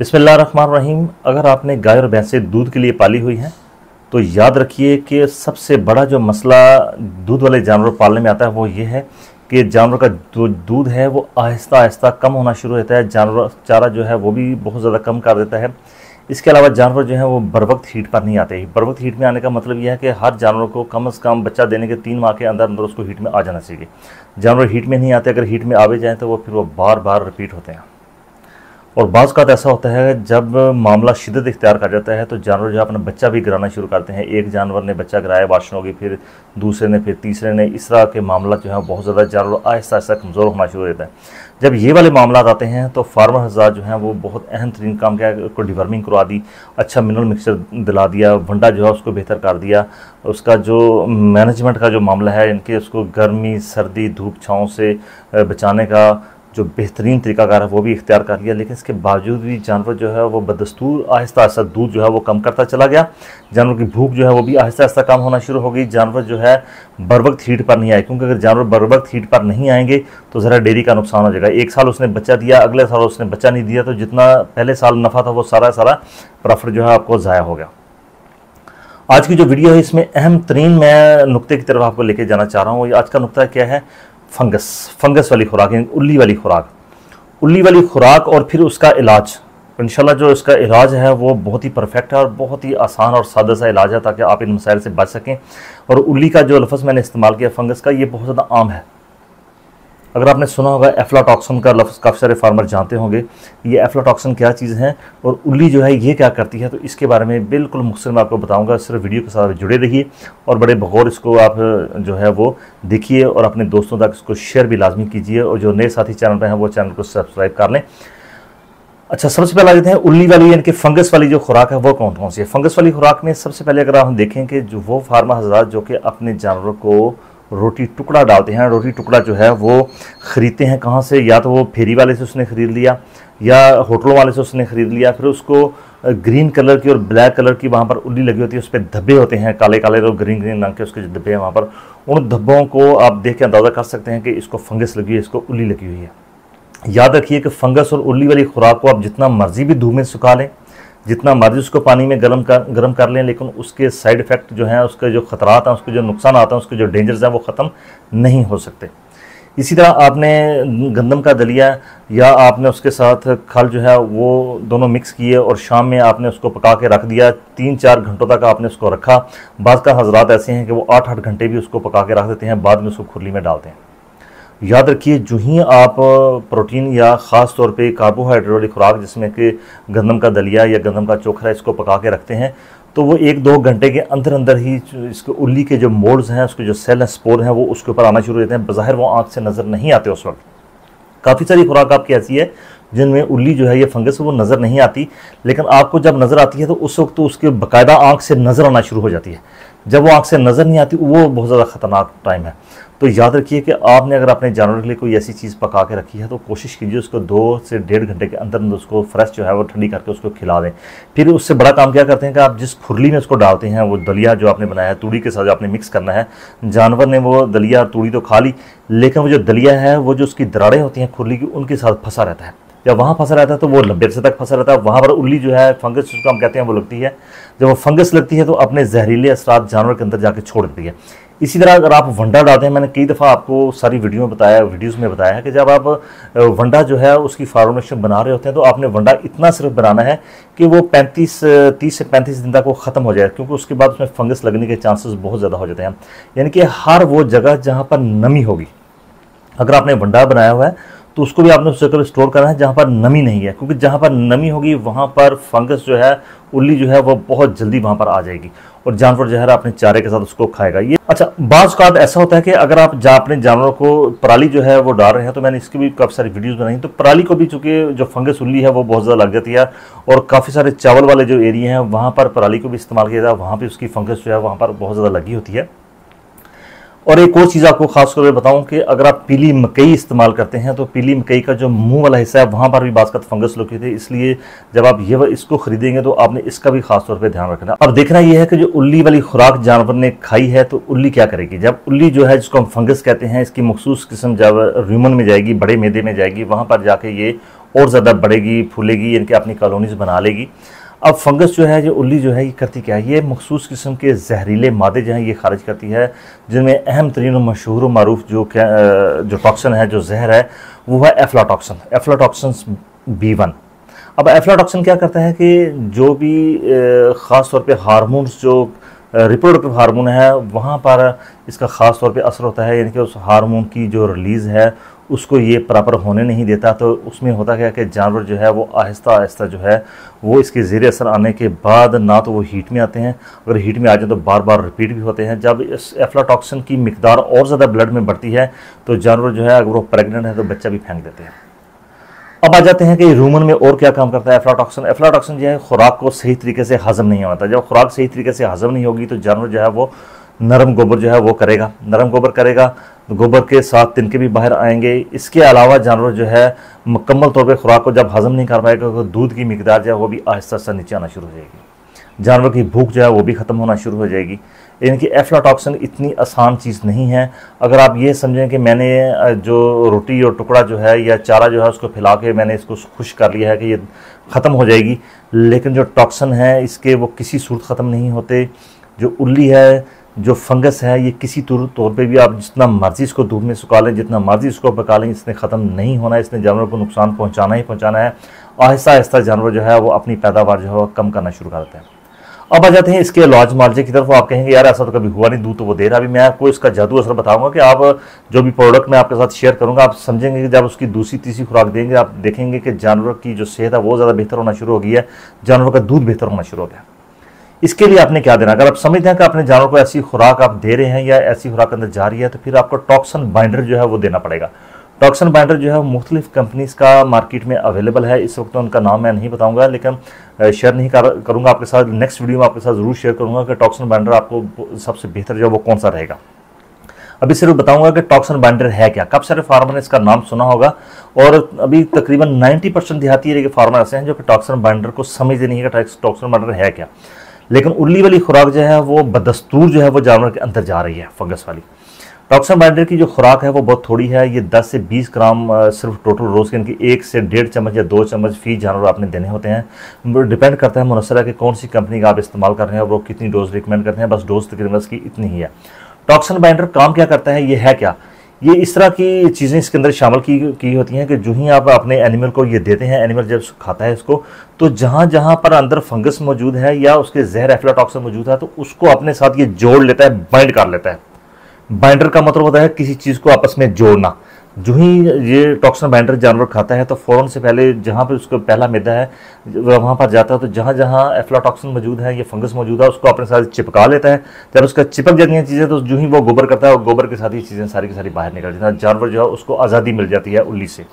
बिस्मिल्लाहिर्रहमानिर्रहीम। अगर आपने गाय और भैंसे दूध के लिए पाली हुई हैं तो याद रखिए कि सबसे बड़ा जो मसला दूध वाले जानवर पालने में आता है वो ये है कि जानवर का जो दूध है वो आहिस्ता आहिस्ता कम होना शुरू होता है। जानवर चारा जो है वो भी बहुत ज़्यादा कम कर देता है। इसके अलावा जानवर जो है वो बर वक्त हीट पर नहीं आते। बर वक्त हीट में आने का मतलब यह है कि हर जानवर को कम से कम बच्चा देने के 3 माह के अंदर अंदर उसको हीट में आ जाना चाहिए। जानवर हीट में नहीं आते, अगर हीट में आवे जाएँ तो वो फिर वो बार बार रिपीट होते हैं। और बाज़ का ऐसा होता है जब मामला शिद्दत इख्तियार कर जाता है तो जानवर जो है अपना बच्चा भी गिराना शुरू करते हैं। एक जानवर ने बच्चा गिराया, वाशन होगी, फिर दूसरे ने, फिर तीसरे ने, इस तरह के मामला जो है बहुत ज़्यादा जानवर आहिस्ता आहिस्ता कमज़ोर होना शुरू हो जाता है। जब ये वाले मामला आते हैं तो फार्मर हज़रात जो हैं वो बहुत अहम तरीन काम किया, उसको डिवर्मिंग करवा दी, अच्छा मिनरल मिक्सचर दिला दिया, वंडा जो है उसको बेहतर कर दिया। उसका जो मैनेजमेंट का जो मामला है, इनके उसको गर्मी, सर्दी, धूप, छाँव से बचाने का जो बेहतरीन तरीकाकार है वो भी इख्तियार कर लिया। लेकिन इसके बावजूद भी जानवर जो है वो बदस्तूर आहिस्ता आहिस्ता दूध जो है वो कम करता चला गया। जानवर की भूख जो है वो भी आहिस्ता आहिस्ता कम होना शुरू हो गई। जानवर जो है बर वक्त हीट पर नहीं आए, क्योंकि अगर जानवर बर वक्त हीट पर नहीं आएंगे तो ज़रा डेयरी का नुकसान हो जाएगा। एक साल उसने बच्चा दिया, अगले साल उसने बच्चा नहीं दिया, तो जितना पहले साल नफ़ा था वो सारा प्रॉफिट जो है आपको ज़ाया हो गया। आज की जो वीडियो है इसमें अहम तरीन मैं नुक्ते की तरफ आपको लेके जाना चाह रहा हूँ। आज का नुक्ता क्या है? फंगस वाली खुराक, यानी उल्ली वाली खुराक और फिर उसका इलाज। इंशाल्लाह जो इसका इलाज है वो बहुत ही परफेक्ट है और बहुत ही आसान और सादा सा इलाज है ताकि आप इन मसाइल से बच सकें। और उल्ली का जो लफ्ज़ मैंने इस्तेमाल किया फंगस का, ये बहुत ज़्यादा आम है। अगर आपने सुना होगा एफ्लाटॉक्सिन का लफ्ज़, काफ़ी सारे फार्मर जानते होंगे ये एफ्लाटॉक्सिन क्या चीज़ है और उल्ली जो है ये क्या करती है। तो इसके बारे में बिल्कुल मुख्तसर मैं आपको बताऊंगा। सिर्फ वीडियो के साथ जुड़े रहिए और बड़े बगौर इसको आप जो है वो देखिए और अपने दोस्तों तक इसको शेयर भी लाजमी कीजिए। और जो नए साथी चैनल पर हैं वो चैनल को सब्सक्राइब कर लें। अच्छा, सबसे पहले लेते हैं उल्ली वाली यानी कि फंगस वाली जो खुराक है वो कौन कौन सी है। फंगस वाली खुराक में सबसे पहले अगर हम देखें कि जो वो फार्मर हज़रात जो कि अपने जानवरों को रोटी टुकड़ा डालते हैं, रोटी टुकड़ा जो है वो ख़रीदते हैं कहाँ से? या तो वो फेरी वाले से उसने ख़रीद लिया या होटलों वाले से उसने ख़रीद लिया। फिर उसको ग्रीन कलर की और ब्लैक कलर की वहाँ पर उल्ली लगी होती है, उस पर धब्बे होते हैं, काले काले और ग्रीन रंग के उसके जो धब्बे हैं वहाँ पर। उन धब्बों को आप देख के अंदाज़ा कर सकते हैं कि इसको फंगस लगी है, इसको उल्ली लगी हुई है। याद रखिए कि फंगस और उल्ली वाली खुराक को आप जितना मर्जी भी धूप में सुखा लें, जितना मर्जी उसको पानी में गर्म कर लें, लेकिन उसके साइड इफ़ेक्ट जो हैं, उसके जो ख़तरात हैं, उसके जो नुकसान आते हैं, उसके जो डेंजर्स हैं वो ख़त्म नहीं हो सकते। इसी तरह आपने गंदम का दलिया या आपने उसके साथ खल जो है वो दोनों मिक्स किए और शाम में आपने उसको पका के रख दिया। 3-4 घंटों तक आपने उसको रखा। बाज़ का हज़रात ऐसे हैं कि वो 8-8 घंटे भी उसको पका के रख देते हैं, बाद में उसको खुरली में डालते हैं। याद रखिए जो ही आप प्रोटीन या ख़ास तौर पे कार्बोहाइड्रेट वाली खुराक जिसमें कि गंदम का दलिया या गंदम का चोखरा इसको पका के रखते हैं तो वो 1-2 घंटे के अंदर अंदर ही इसको उल्ली के जो मोल्ड्स हैं, उसके जो सेल हैं, स्पोर हैं, वो उसके ऊपर आना शुरू हो जाते हैं। बज़ाहिर वो आँख से नज़र नहीं आते उस वक्त। काफ़ी सारी खुराक आपकी ऐसी है जिनमें उल्ली जो है ये फंगस वो नज़र नहीं आती, लेकिन आपको जब नज़र आती है तो उस वक्त तो उसके बाकायदा आँख से नज़र आना शुरू हो जाती है। जब वो आँख से नज़र नहीं आती वो बहुत ज़्यादा ख़तरनाक टाइम है। तो याद रखिए कि आपने अगर अपने जानवर के लिए कोई ऐसी चीज़ पका के रखी है तो कोशिश कीजिए उसको 2 से 1.5 घंटे के अंदर अंदर उसको फ्रेश जो है वो ठंडी करके उसको खिला दें। फिर उससे बड़ा काम क्या करते हैं कि आप जिस खुरली में उसको डालते हैं वो दलिया जो आपने बनाया है तूड़ी के साथ आपने मिक्स करना है। जानवर ने वो दलिया और तूड़ी तो खा ली, लेकिन वो जो दलिया है वो जो उसकी दरारें होती हैं खुरली की उनके साथ फंसा रहता है। जब वहाँ फंसा रहता है तो वो लंबे अरसे तक फंसा रहता है। वहाँ पर उल्ली जो है फंगस जिसको हम कहते हैं वो लगती है। जब वो फंगस लगती है तो अपने जहरीले असरात जानवर के अंदर जाके छोड़ देती है। इसी तरह अगर आप वंडा डालते हैं, मैंने कई दफ़ा आपको सारी वीडियोज़ में बताया है कि जब आप वंडा जो है उसकी फार्मेशन बना रहे होते हैं तो आपने वंडा इतना सिर्फ बनाना है कि वो 30 से 35 दिन तक वो ख़त्म हो जाए, क्योंकि उसके बाद उसमें फंगस लगने के चांसेस बहुत ज़्यादा हो जाते हैं। यानी कि हर वो जगह जहाँ पर नमी होगी, अगर आपने वंडा बनाया हुआ है तो उसको भी आपने उस जगह पर स्टोर करना है जहाँ पर नमी नहीं है, क्योंकि जहाँ पर नमी होगी वहाँ पर फंगस जो है, उल्ली जो है वो बहुत जल्दी वहाँ पर आ जाएगी और जानवर जो है अपने चारे के साथ उसको खाएगा। ये अच्छा, बाज़ का ऐसा होता है कि अगर आप अपने जानवरों को पराली जो है वो डाल रहे हैं, तो मैंने इसकी भी काफ़ी सारी वीडियोस बनाई, तो पराली को भी चूँकि जो फंगस उल्ली है वो बहुत ज़्यादा लग जाती है और काफ़ी सारे चावल वाले जो एरिया हैं वहाँ पर पराली को भी इस्तेमाल किया जाता है, वहाँ पर उसकी फंगस जो है वहाँ पर बहुत ज़्यादा लगी होती है। और एक और चीज़ आपको खास कर बताऊं कि अगर आप पीली मकई इस्तेमाल करते हैं तो पीली मकई का जो मुंह वाला हिस्सा है वहाँ पर भी बाज़ फंगस लगी थी, इसलिए जब आप इसको खरीदेंगे तो आपने इसका भी खास तौर पे ध्यान रखना। अब देखना यह है कि जो उल्ली वाली खुराक जानवर ने खाई है तो उल्ली क्या करेगी। जब उल्ली जो है जिसको हम फंगस कहते हैं, इसकी मखसूस किस्म जब रूमन में जाएगी, बड़े मैदे में जाएगी, वहाँ पर जाके ये और ज़्यादा बढ़ेगी, फूलेगी, यानी कि अपनी कॉलोनीज बना लेगी। अब फंगस जो है, जो उल्ली जो है, ये करती क्या है, ये मखसूस किस्म के जहरीले मादे जो हैं ये खारिज करती है, जिनमें अहम तरीन और मशहूर मरूफ जो टॉक्सन है, जो जहर है, वो है एफ्लाटॉक्सिन, एफ्लाटॉक्सिन B1। अब एफ्लाटॉक्सिन क्या करता है कि जो भी ख़ास तौर पे हार्मोन्स, जो रिप्रोडक्टिव हार्मोन है, वहाँ पर इसका ख़ास तौर पे असर होता है, यानी कि उस हार्मोन की जो रिलीज़ है उसको ये प्रॉपर होने नहीं देता। तो उसमें होता क्या कि जानवर जो है वो आहिस्ता आहिस्ता जो है वो इसके ज़ेरे असर आने के बाद ना तो वो हीट में आते हैं, अगर हीट में आ जाए तो बार बार रिपीट भी होते हैं। जब इस एफ्लाटॉक्सिन की मिकदार और ज़्यादा ब्लड में बढ़ती है तो जानवर जो है, अगर वो प्रेग्नेंट है तो बच्चा भी फेंक देते हैं। अब आ जाते हैं कि रूमन में और क्या काम करता है एफ्लाटॉक्सिन। एफ्लाटॉक्सिन जो है खुराक को सही तरीके से हजम नहीं होता। जब खुराक सही तरीके से हजम नहीं होगी तो जानवर जो है वो नरम गोबर जो है वो करेगा, नरम गोबर करेगा, तो गोबर के साथ तिनके भी बाहर आएंगे। इसके अलावा जानवर जो है मुकम्मल तौर पे खुराक को जब हजम नहीं कर पाएगा तो दूध की मिकदार जो है वो भी आहिस्ता आहिस्ता नीचे आना शुरू हो जाएगी, जानवर की भूख जो है वो भी ख़त्म होना शुरू हो जाएगी। इनकी एफ्लाटॉक्सिन इतनी आसान चीज़ नहीं है। अगर आप ये समझें कि मैंने जो रोटी और टुकड़ा जो है या चारा जो है उसको फैला के मैंने इसको खुश कर लिया है कि ये ख़त्म हो जाएगी, लेकिन जो टॉक्सन है इसके वो किसी सूरत ख़त्म नहीं होते। जो उल्ली है, जो फंगस है, ये किसी तौर पे भी आप जितना मर्जी इसको धूप में सुखा लें, जितना मर्जी इसको पका लें, इसने ख़त्म नहीं होना है। इसने जानवर को नुकसान पहुंचाना ही पहुंचाना है। आहिस्ता आहिस्ता जानवर जो है वो अपनी पैदावार जो है वो कम करना शुरू कर देते हैं। अब आ जाते हैं इसके इलाज मालजे की तरफ। आप कहेंगे यार ऐसा तो कभी हुआ नहीं, दूध तो वो दे रहा। अभी मैं आपको इसका जादू असर बताऊंगा कि आप जो भी प्रोडक्ट मैं आपके साथ शेयर करूंगा आप समझेंगे कि जब उसकी दूसरी तीसरी खुराक देंगे आप देखेंगे कि जानवर की जो सेहत है वो ज़्यादा बेहतर होना शुरू हो गई है, जानवर का दूध बेहतर होना शुरू हो गया। इसके लिए आपने क्या देना, अगर आप समझते हैं कि अपने जानवर को ऐसी खुराक आप दे रहे हैं या ऐसी खुराक अंदर जा रही है तो फिर आपको टॉक्सन बाइंडर जो है वो देना पड़ेगा। टॉक्सन बाइंडर जो है मुख्तलिफ कंपनीज का मार्केट में अवेलेबल है। इस वक्त उनका नाम मैं नहीं बताऊंगा, लेकिन शेयर नहीं करूंगा आपके साथ। नेक्स्ट वीडियो में आपके साथ ज़रूर शेयर करूंगा कि टॉक्सन बाइंडर आपको सबसे बेहतर जो है वो कौन सा रहेगा। अभी सिर्फ बताऊंगा कि टॉक्सन बाइंडर है क्या। कब सारे फार्मर ने इसका नाम सुना होगा, और अभी तकरीबन 90% देहाती एरिया के फार्मर ऐसे हैं जो कि टॉक्सन बाइंडर को समझते नहीं है कि टॉक्सन बाइंडर है क्या। लेकिन उल्ली वाली खुराक जो है वो बदस्तूर जो है वो जानवर के अंदर जा रही है, फंगस वाली। टॉक्सन बाइंडर की जो खुराक है वो बहुत थोड़ी है, ये 10 से 20 ग्राम सिर्फ टोटल रोज़ के इनकी 1 से 1.5 चम्मच या 2 चम्मच फी जानवर आपने देने होते हैं। डिपेंड करता है मुनसर है कि कौन सी कंपनी का आप इस्तेमाल कर रहे हैं और वो कितनी डोज रिकमेंड करते हैं। बस डोज तकरीबन इसकी इतनी ही है। टॉक्सन बाइंडर काम क्या करता है, ये है क्या, ये इस तरह की चीज़ें इसके अंदर शामिल की होती हैं कि जो ही आप अपने एनिमल को ये देते हैं, एनिमल जब खाता है इसको, तो जहाँ जहाँ पर अंदर फंगस मौजूद है या उसके जहर एफ्लाटॉक्सिन मौजूद है तो उसको अपने साथ ये जोड़ लेता है, बाइंड कर लेता है। बाइंडर का मतलब होता है किसी चीज़ को आपस में जोड़ना। जो ही ये टॉक्सन बाइंडर जानवर खाता है तो फ़ौरन से पहले जहाँ पे उसको पहला मैदा है वहाँ पर जाता है, तो जहाँ जहाँ एफ्लाटॉक्सिन मौजूद है, ये फंगस मौजूद है, उसको अपने साथ चिपका लेता है। जब उसका चिपक जाती हैं चीज़ें तो जो ही वो गोबर करता है और गोबर के साथ ही चीज़ें सारी की सारी बाहर निकल जाती हैं। जानवर जो है उसको आज़ादी मिल जाती है उल्ली से।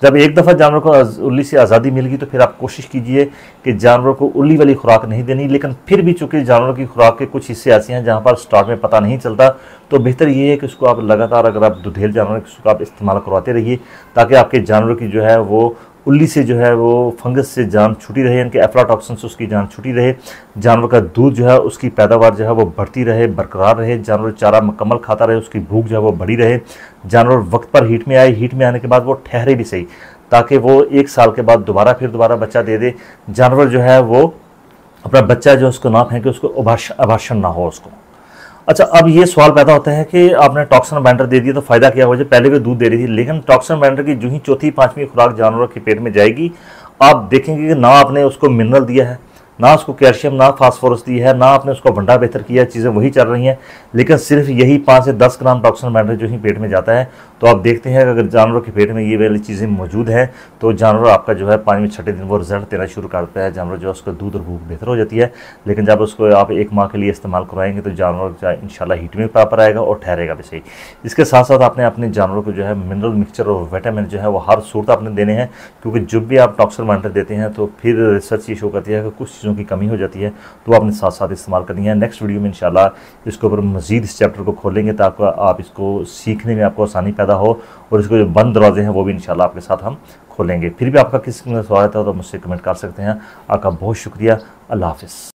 जब एक दफ़ा जानवर को उल्ली से आज़ादी मिल गई तो फिर आप कोशिश कीजिए कि जानवर को उल्ली वाली खुराक नहीं देनी। लेकिन फिर भी चूँकि जानवर की खुराक के कुछ हिस्से ऐसे हैं जहाँ पर स्टार्ट में पता नहीं चलता, तो बेहतर ये है कि उसको आप लगातार, अगर आप दुधेल जानवर उसको आप इस्तेमाल करवाते रहिए ताकि आपके जानवर की जो है वो उल्ली से जो है वो फंगस से जान छुटी रहे, इनके एफ्लाटॉक्सिन से उसकी जान छुटी रहे, जानवर का दूध जो है उसकी पैदावार जो है वो बढ़ती रहे, बरकरार रहे, जानवर चारा मुकम्मल खाता रहे, उसकी भूख जो है वो बढ़ी रहे, जानवर वक्त पर हीट में आए, हीट में आने के बाद वो ठहरे भी सही ताकि वो 1 साल के बाद दोबारा बच्चा दे दे। जानवर जो है वो अपना बच्चा जो उसको ना फेंके, उसको अभाषण ना हो उसको। अच्छा, अब ये सवाल पैदा होता है कि आपने टॉक्सन बाइंडर दे दिया तो फ़ायदा क्या हो जाए, पहले भी दूध दे रही थी, लेकिन टॉक्सन बाइंडर की जो ही चौथी पाँचवीं खुराक जानवर के पेट में जाएगी आप देखेंगे कि ना आपने उसको मिनरल दिया है, ना उसको कैल्शियम, ना फास्फोरस दी है, ना आपने उसको भंडार बेहतर किया है, चीज़ें वही चल रही हैं, लेकिन सिर्फ यही 5 से 10 ग्राम टॉक्सन बाइंडर जो ही पेट में जाता है। तो आप देखते हैं कि अगर जानवर के पेट में ये वाली चीज़ें मौजूद हैं तो जानवर आपका जो है 5वें 6ठे दिन वो रिजल्ट देना शुरू करता है, जानवर जो है उसका दूध और भूख बेहतर हो जाती है। लेकिन जब उसको आप 1 माह के लिए इस्तेमाल करवाएंगे तो जानवर इंशाल्लाह हीट में प्रॉपर आएगा और ठहरेगा भी सही। इसके साथ साथ आपने अपने जानवरों को जो है मिनरल मिक्सचर और विटामिन जो है वो हर सूरत आपने देने हैं, क्योंकि जब भी आप टॉक्सन बाइंडर देते हैं तो फिर रिसर्च ये शो करती है कि कुछ चीज़ों की कमी हो जाती है, तो आपने साथ साथ इस्तेमाल करनी है। नेक्स्ट वीडियो में इंशाल्लाह इसके ऊपर मज़ीद इस चैप्टर को खोलेंगे ताकि आप इसको सीखने में आपको आसानी पैदा हो, और इसको जो बंद दरवाजे हैं वो भी इंशाल्लाह आपके साथ हम खोलेंगे। फिर भी आपका किसी सवाल है तो मुझसे कमेंट कर सकते हैं। आपका बहुत शुक्रिया। अल्लाह हाफ़िज़।